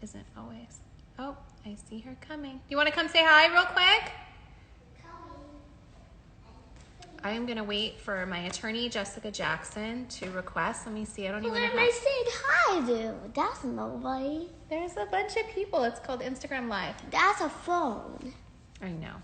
isn't always. Oh, I see her coming. You want to come say hi real quick? I am going to wait for my attorney, Jessica Jackson, to request. Let me see. I don't even know how. I said hi, dude. That's nobody. There's a bunch of people. It's called Instagram Live. That's a phone. I know.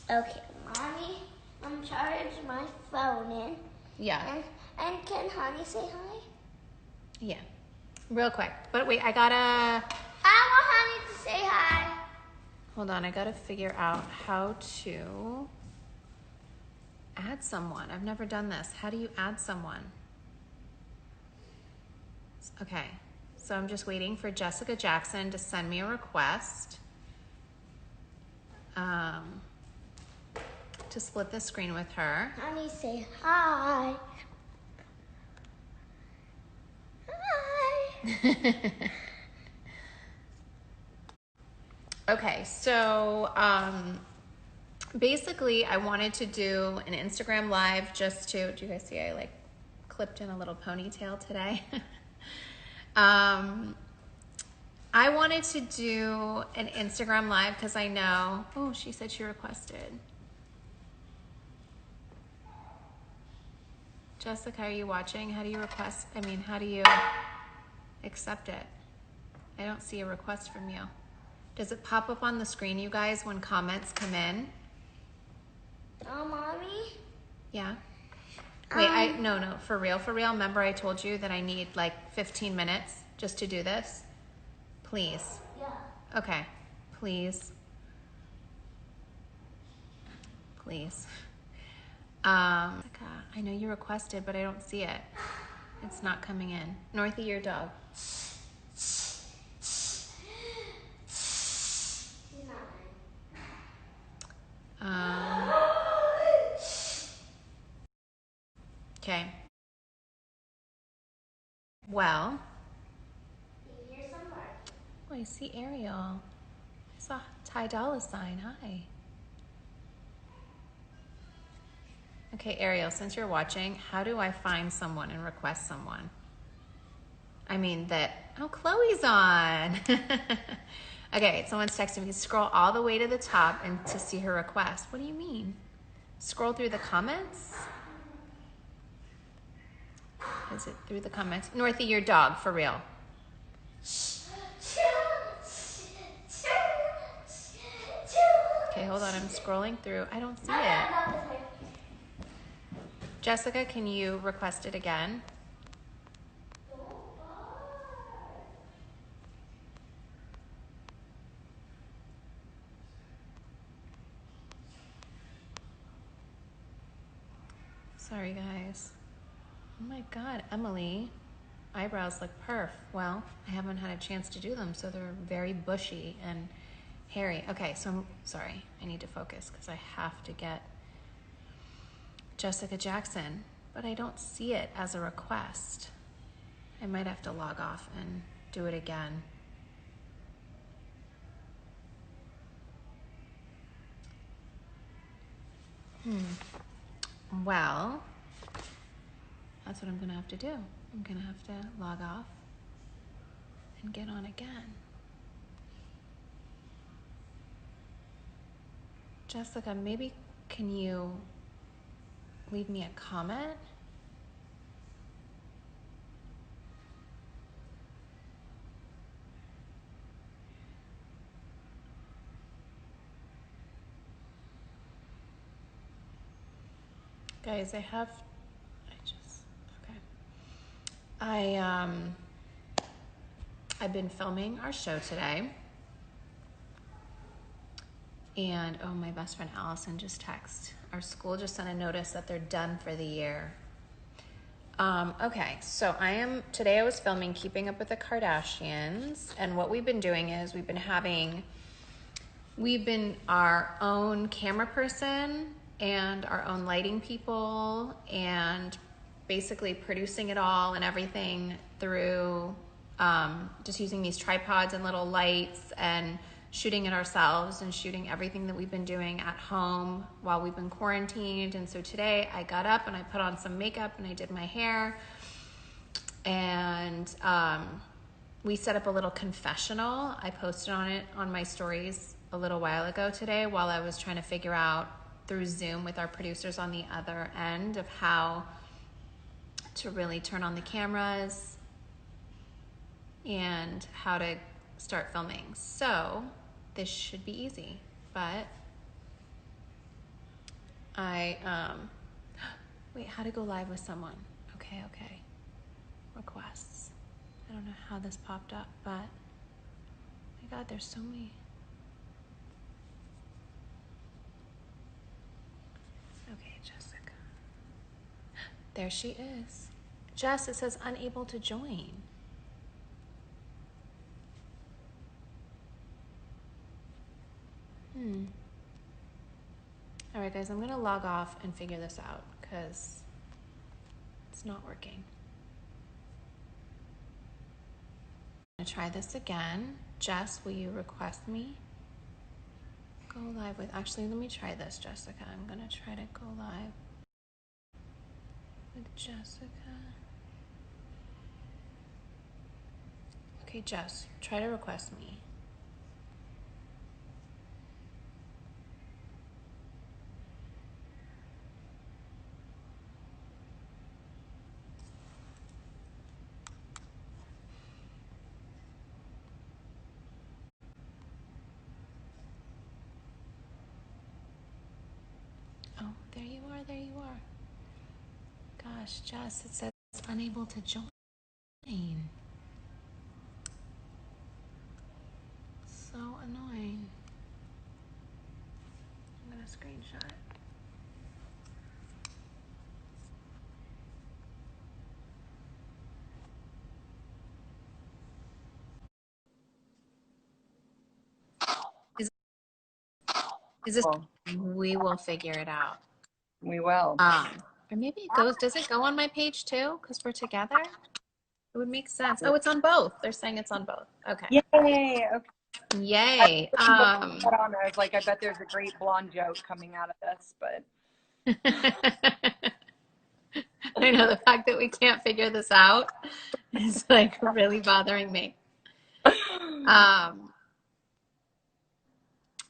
Okay, Mommy, I'm charging my phone in. Yeah. And can Honey say hi? Yeah. Real quick. But wait, I want Honey to say hi. Hold on. I got to figure out how to add someone. I've never done this. How do you add someone? Okay. So I'm just waiting for Jessica Jackson to send me a request to split the screen with her. Honey, say hi. Hi. Okay, so basically I wanted to do an Instagram Live just to, do you guys see I like clipped in a little ponytail today? I wanted to do an Instagram Live because I know, oh, she said she requested. Jessica, are you watching? How do you request? I mean, how do you accept it? I don't see a request from you. Does it pop up on the screen, you guys, when comments come in? Oh, Mommy? Yeah. Wait, no, for real. Remember I told you that I need like 15 minutes just to do this? Please. Yeah. Okay, please. Please. I know you requested, but I don't see it. It's not coming in. Northie, your dog. Okay. Well. Here somewhere. Oh, I see Ariel. I saw Ty Dolla $ign. Hi. Okay, Ariel, since you're watching, how do I find someone and request someone? I mean oh, Chloe's on. Okay, someone's texting me. Scroll all the way to the top and to see her request. What do you mean? Scroll through the comments? Is it through the comments? Northie, your dog, for real. Okay, hold on. I'm scrolling through. I don't see it. Jessica, can you request it again? Sorry, guys. Oh my God, Emily. Eyebrows look perf. Well, I haven't had a chance to do them, so they're very bushy and hairy. Okay, so I'm sorry. I need to focus because I have to get Jessica Jackson, but I don't see it as a request. I might have to log off and do it again. Well, that's what I'm gonna have to do. I'm gonna have to log off and get on again. Jessica, maybe can you leave me a comment? Guys, I've been filming our show today. And oh, my best friend Allison just texted. Our school just sent a notice that they're done for the year. Okay, so today I was filming Keeping Up with the Kardashians, and what we've been doing is we've been our own camera person and our own lighting people and basically producing it all and everything through just using these tripods and little lights and shooting it ourselves and shooting everything that we've been doing at home while we've been quarantined. And so today I got up and I put on some makeup and I did my hair and we set up a little confessional. I posted on it on my stories a little while ago today while I was trying to figure out through Zoom with our producers on the other end of how to really turn on the cameras and how to start filming. So this should be easy, but wait, how to go live with someone. Okay. Requests. I don't know how this popped up, but my God, there's so many. Okay, Jessica. There she is. Jess, it says unable to join. All right, guys, I'm gonna log off and figure this out because it's not working. I'm gonna try this again. Jess, will you request me? Go live with, actually, let me try this, Jessica. I'm gonna try to go live with Jessica. Okay, Jess, try to request me. Oh, there you are, there you are. Gosh, Jess, it says unable to join. So annoying. I'm gonna screenshot it. Is this? Well, We will figure it out. we will. Or maybe it goes. Does it go on my page too? Because we're together. It would make sense. Oh, it's on both. They're saying it's on both. Okay. Yay! Okay. Yay. I was like, I bet there's a great blonde joke coming out of this, but I know the fact that we can't figure this out is like really bothering me.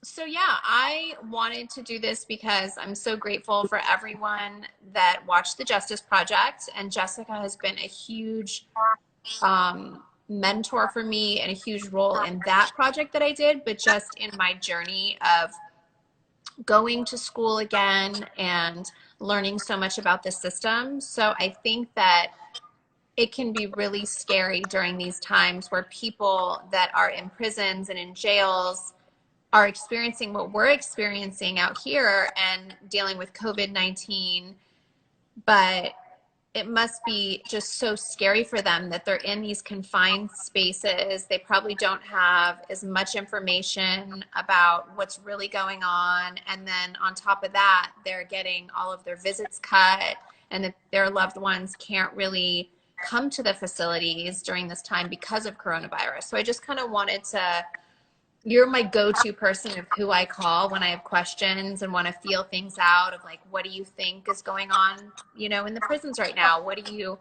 So yeah, I wanted to do this because I'm so grateful for everyone that watched the Justice Project, and Jessica has been a huge mentor for me and a huge role in that project that I did, but just in my journey of going to school again and learning so much about the system. So I think that it can be really scary during these times where people that are in prisons and in jails are experiencing what we're experiencing out here and dealing with COVID-19, but it must be just so scary for them that they're in these confined spaces. They probably don't have as much information about what's really going on. And then on top of that, they're getting all of their visits cut, and that their loved ones can't really come to the facilities during this time because of coronavirus. So I just kind of wanted to, you're my go-to person of who I call when I have questions and want to feel things out of like, what do you think is going on, you know, in the prisons right now? What do you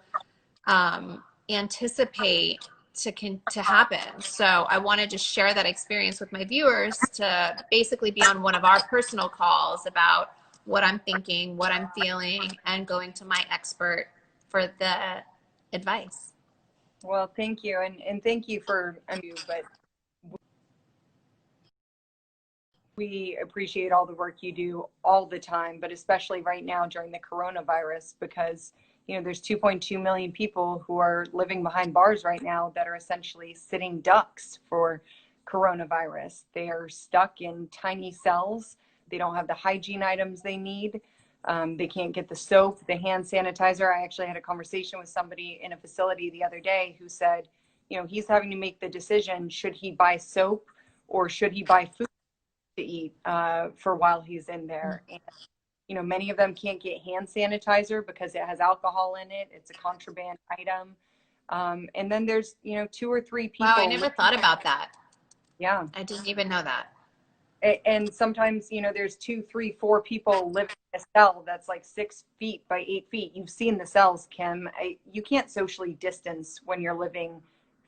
anticipate to happen? So I wanted to share that experience with my viewers to basically be on one of our personal calls about what I'm thinking, what I'm feeling, and going to my expert for the advice. well, thank you, and thank you for you, but we appreciate all the work you do all the time, but especially right now during the coronavirus, because there's 2.2 million people who are living behind bars right now that are essentially sitting ducks for coronavirus. They are stuck in tiny cells. They don't have the hygiene items they need. They can't get the soap, the hand sanitizer. I actually had a conversation with somebody in a facility the other day who said, he's having to make the decision, should he buy soap or should he buy food to eat for while he's in there. And many of them can't get hand sanitizer because it has alcohol in it. It's a contraband item. And then there's 2 or 3 people. Wow, I never thought about that. Yeah, I didn't even know that. and sometimes there's 2, 3, 4 people living in a cell that's like 6 feet by 8 feet. You've seen the cells, Kim. You can't socially distance when you're living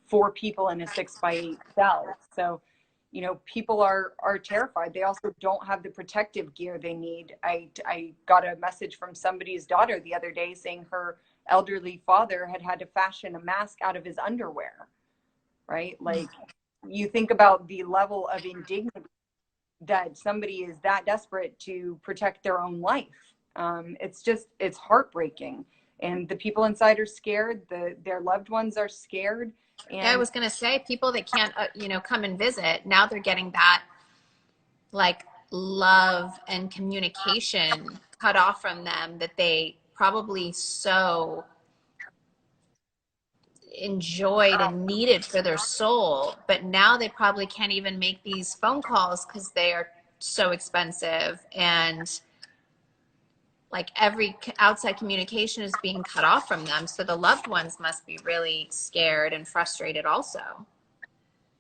4 people in a 6x8 cell. So, you know, people are terrified. They also don't have the protective gear they need. I got a message from somebody's daughter the other day saying her elderly father had to fashion a mask out of his underwear, right? Like, you think about the level of indignity that somebody is that desperate to protect their own life. It's heartbreaking. And the people inside are scared. Their loved ones are scared. Yeah, I And was going to say people that can't, come and visit, now they're getting that like love and communication cut off from them that they probably so enjoyed and needed for their soul, but now they probably can't even make these phone calls because they are so expensive, and like every outside communication is being cut off from them, so the loved ones must be really scared and frustrated also.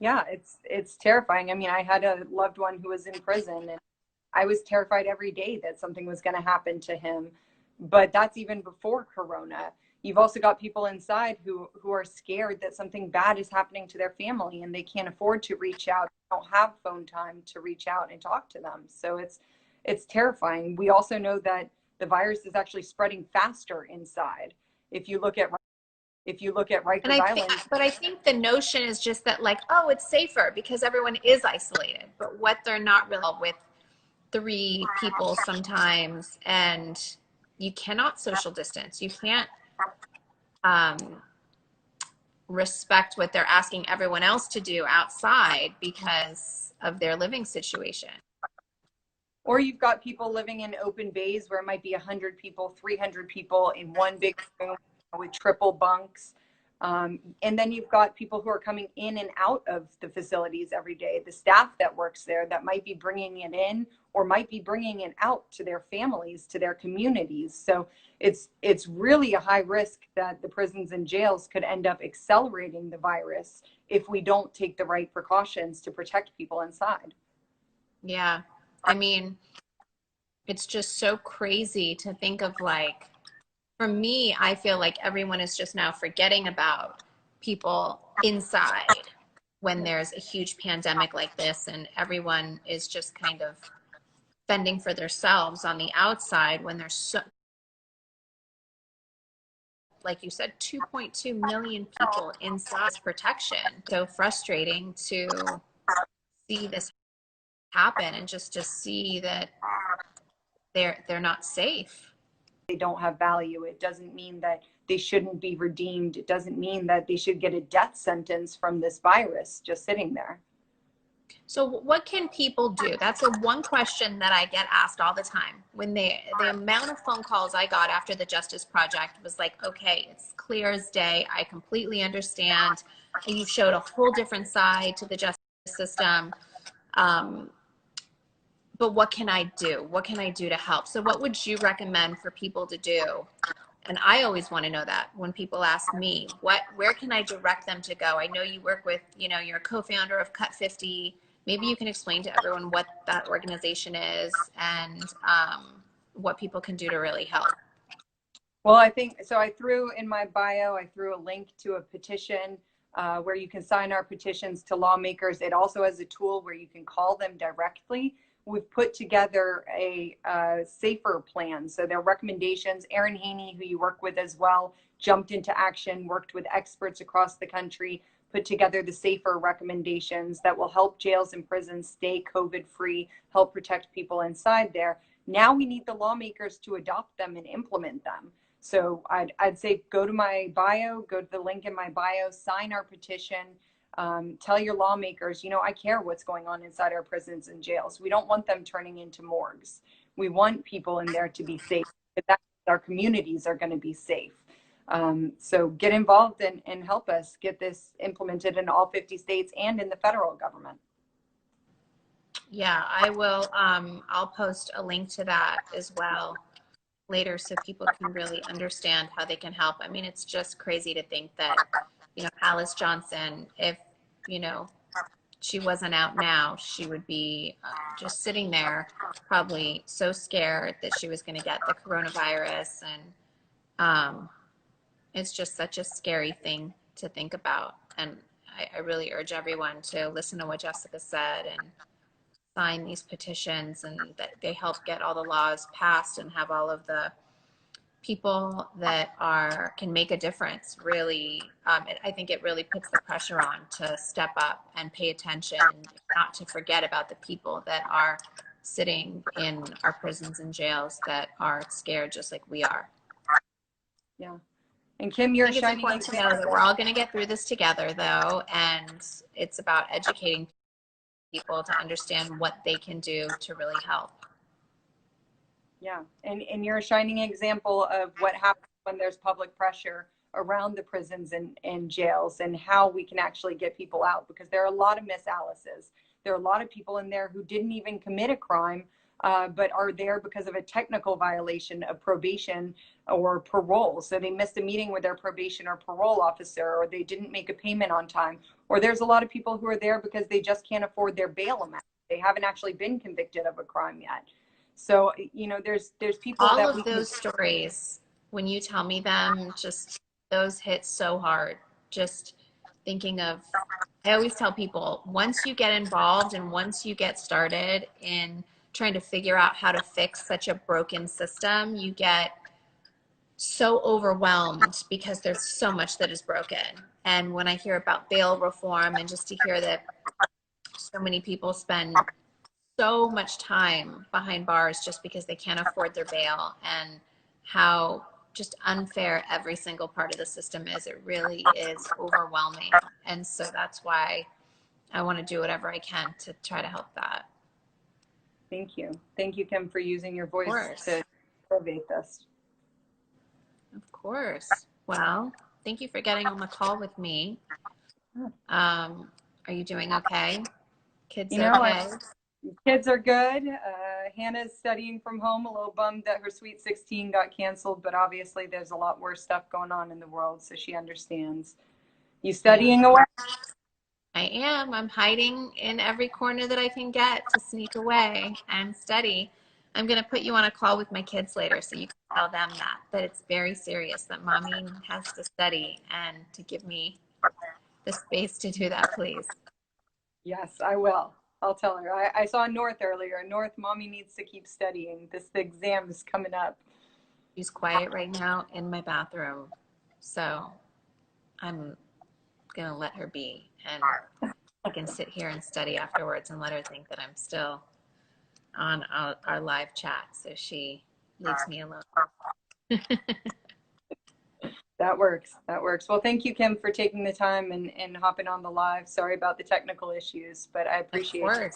yeah, it's terrifying. I mean, I had a loved one who was in prison, and I was terrified every day that something was going to happen to him. But that's even before Corona. You've also got people inside who are scared that something bad is happening to their family, and they can't afford to reach out, don't have phone time to reach out and talk to them. So it's terrifying. We also know that the virus is actually spreading faster inside. If you look at And Rikers I think, Island, but I think the notion is just that, like, oh, it's safer because everyone is isolated. But what they're not really with 3 people sometimes, and you cannot social distance. You can't um, respect what they're asking everyone else to do outside because of their living situation. or you've got people living in open bays where it might be 100 people, 300 people in one big room with triple bunks. And then you've got people who are coming in and out of the facilities every day, the staff that works there that might be bringing it in or might be bringing it out to their families, to their communities. So it's really a high risk that the prisons and jails could end up accelerating the virus if we don't take the right precautions to protect people inside. Yeah. I mean, it's just so crazy to think of, like, for me, I feel like everyone is just now forgetting about people inside when there's a huge pandemic like this, and everyone is just kind of fending for themselves on the outside when there's so, like you said, 2.2 million people inside protection. So frustrating to see this happen and just to see that they're not safe. They don't have value. It doesn't mean that they shouldn't be redeemed. It doesn't mean that they should get a death sentence from this virus just sitting there. So what can people do? That's a one question that I get asked all the time. When the amount of phone calls I got after the Justice Project was like, okay, it's clear as day. I completely understand. You showed a whole different side to the justice system. But what can I do? What can I do to help? So what would you recommend for people to do? And I always want to know that when people ask me, where can I direct them to go? I know you work with, you're a co-founder of Cut 50. Maybe you can explain to everyone what that organization is and what people can do to really help. Well, I think so. I threw in my bio, I threw a link to a petition where you can sign our petitions to lawmakers. It also has a tool where you can call them directly. We've put together a safer plan. So their recommendations, Erin Haney, who you work with as well, jumped into action, worked with experts across the country, put together the safer recommendations that will help jails and prisons stay COVID-free, help protect people inside there. Now we need the lawmakers to adopt them and implement them. So I'd say go to my bio, go to the link in my bio, sign our petition, tell your lawmakers, I care what's going on inside our prisons and jails. We don't want them turning into morgues. We want people in there to be safe. That our communities are going to be safe. So get involved and help us get this implemented in all 50 states and in the federal government. Yeah, I will. I'll post a link to that as well later so people can really understand how they can help. I mean, it's just crazy to think that, Alice Johnson, if, she wasn't out now, she would be just sitting there probably so scared that she was going to get the coronavirus. And it's just such a scary thing to think about. And I really urge everyone to listen to what Jessica said and sign these petitions, and that they help get all the laws passed and have all of the people that can make a difference. Really, I think it really puts the pressure on to step up and pay attention, not to forget about the people that are sitting in our prisons and jails that are scared just like we are. Yeah. And Kim, I you're think it's shining important to know that we're all going to get through this together, though, and it's about educating people to understand what they can do to really help. Yeah, and you're a shining example of what happens when there's public pressure around the prisons and jails, and how we can actually get people out, because there are a lot of Miss Alice's. There are a lot of people in there who didn't even commit a crime, but are there because of a technical violation of probation or parole. So they missed a meeting with their probation or parole officer, or they didn't make a payment on time. Or there's a lot of people who are there because they just can't afford their bail amount. They haven't actually been convicted of a crime yet. So, you know, there's people All that of those stories, when you tell me them, just those hit so hard. Just thinking of, I always tell people, once you get involved and once you get started in trying to figure out how to fix such a broken system, you get so overwhelmed because there's so much that is broken. And when I hear about bail reform, and just to hear that so many people spend so much time behind bars just because they can't afford their bail, and how just unfair every single part of the system is, it really is overwhelming. And so that's why I want to do whatever I can to try to help that. Thank you. Thank you, Kim, for using your voice to elevate this. Of course. Well, thank you for getting on the call with me. Are you doing okay? Kids okay? Kids are good. Hannah's studying from home, a little bummed that her Sweet 16 got canceled, but obviously there's a lot worse stuff going on in the world, so she understands. You studying away? I am. I'm hiding in every corner that I can get to sneak away and study. I'm going to put you on a call with my kids later so you can tell them that it's very serious, that mommy has to study, and to give me the space to do that, please. Yes, I will. I'll tell her. I saw North earlier. North, mommy needs to keep studying. The exam is coming up. She's quiet right now in my bathroom, so I'm going to let her be, and I can sit here and study afterwards and let her think that I'm still on our live chat, so she leaves me alone. That works. That works. Well, thank you, Kim, for taking the time and hopping on the live. Sorry about the technical issues, but I appreciate it.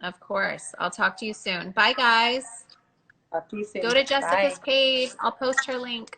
Of course. I'll talk to you soon. Bye, guys. Talk to you soon. Go to Jessica's Bye. page. I'll post her link.